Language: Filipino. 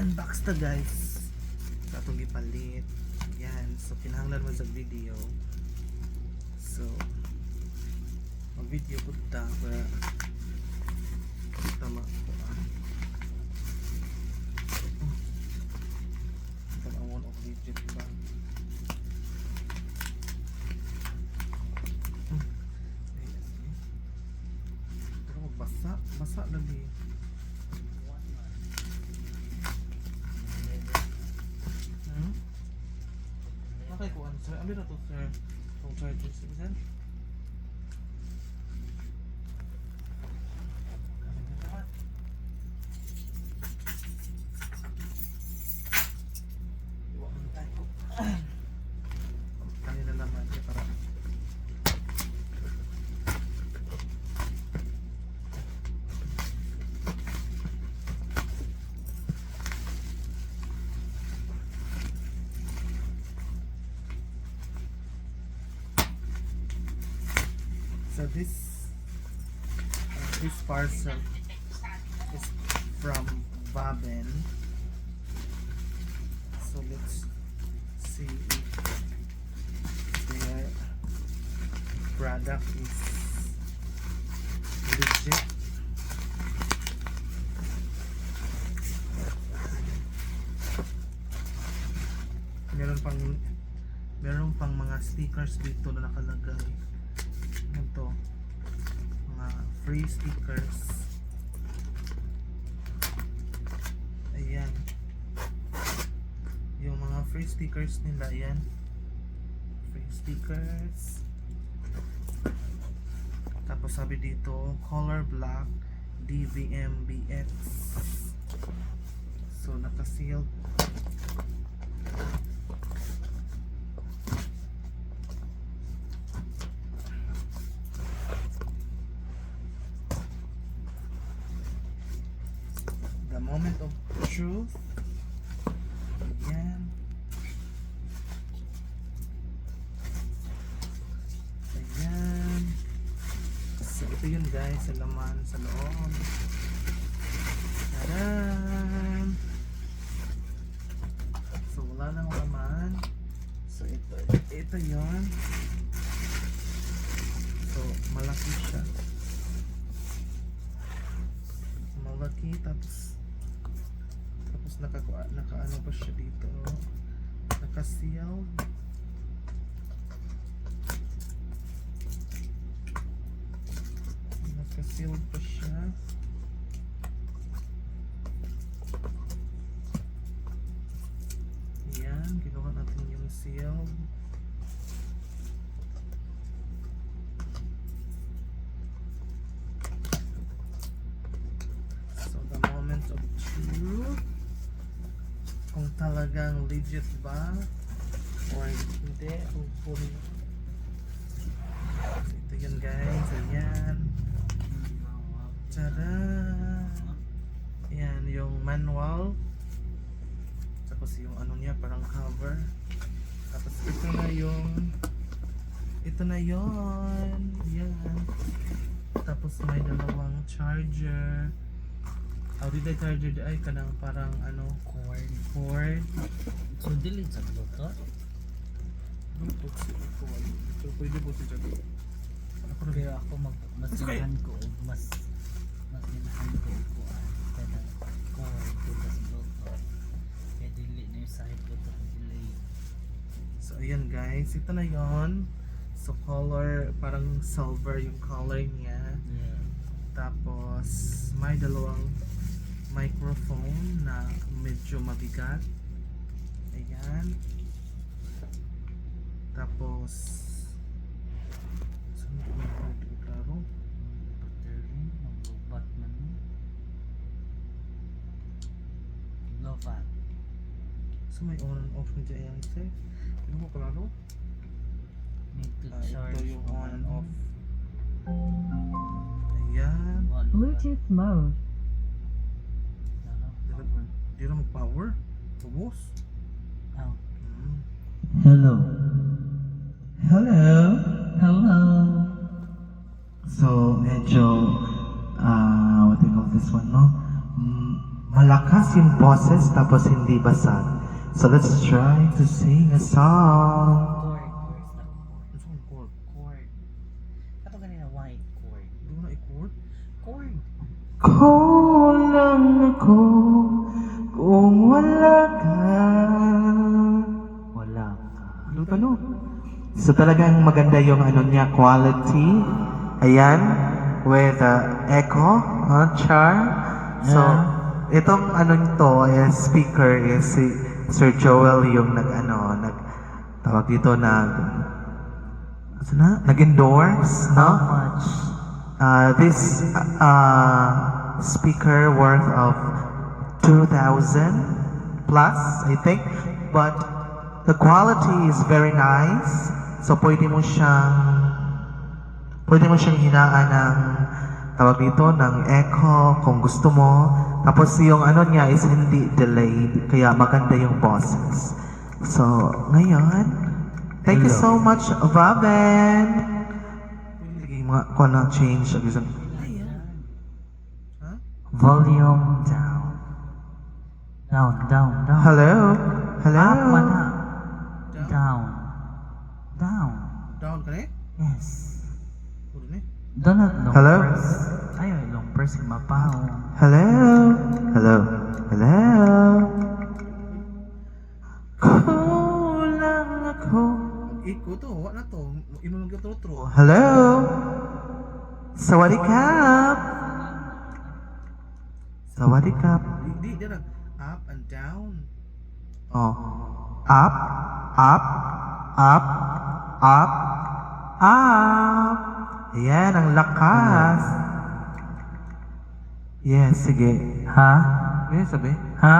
unbox ta guys sa atong gipalit. Yan, so kinahanglan man sa video. So mag video pud ta para tama ko ang one of legit ba. Pero basa lagi. Okay ko ano sir, ambil na to sir. Itong charger sir. Kanina naman siya para so this parcel is from Baben. So let's see if their product is legit. Meron pang mga stickers dito na nakalagay. Ano to? Mga free stickers. Ayan. Yung mga free stickers nila, ayan. Free stickers. Tapos sabi dito, color black DVMBX. So naka-sealed. The moment of truth. Ayan. Ayan. So ito yun guys, sa laman sa loob. Taran! So wala nang laman. So ito yun. So malaki siya. Malaki, tapos naka-ano pa siya dito, naka-seal. Naka-seal pa siya. Ayan, ginawa natin yung seal. So the moment of truth, kung talagang legit ba or hindi. So, ito yun guys, ayan. Tada! Ayan yung manual, tapos yung ano niya parang cover, tapos ito na yun, ayan. Tapos may dalawang charger. Did charger ay kanang parang ano cord. So dili sa Bluetooth. So pwede po siya dito. Pero ako masinahan ko og masinahan ko og kada cord ko sa Bluetooth. Kaya dili na yung side Bluetooth delay. So ayan guys, ito na yon. So color, parang silver yung color niya. Yeah. Tapos may dalawang microphone na medyo mabigat. Ayan. Tapos saan ko ito klaro? Battery, mag-lobat man. Lobat. So may on and off na dyan sir. Ano ko klaro? Need to charge. Ito yung on and off. Ayan. Bluetooth mode. Di na mag-power. Tubos. Oh. Hello. Hello. So medyo what do you call this one, no? Malakas yung boses tapos hindi basag. So let's try to sing a song. Chord. Chord. Kato ganina white chord. Doon na i-chord? Chord. Kulang ako kung wala ka. Wala ka. Ano? So talagang maganda yung ano niya, quality. Ayan, with echo, char. So, itong ano nito is speaker is si Sir Joel yung tawag dito nag-endorse, no? How much? This speaker worth of 2,000 plus, I think. But the quality is very nice. So pwede mo siyang hinaan ng tawag dito ng echo kung gusto mo. Tapos yung ano niya is hindi delayed, kaya maganda yung boses. So, ngayon, thank you so much, Vaben. Pwede mga ko na change. Volume down. Down. Hello? Hello? Up, mana? Down. Down ka na eh? Yes. Puro na eh. Donald long Hello? press. Ayaw, long press yung mapaw. Hello? Kulang ako. Iko to, wala na to. Imo lang to true. Hello? Sawadikap. Di na up and down. Oh. Up. Ayan, ang lakas. Yes, sige. Ha? Yes, sabi. Ha?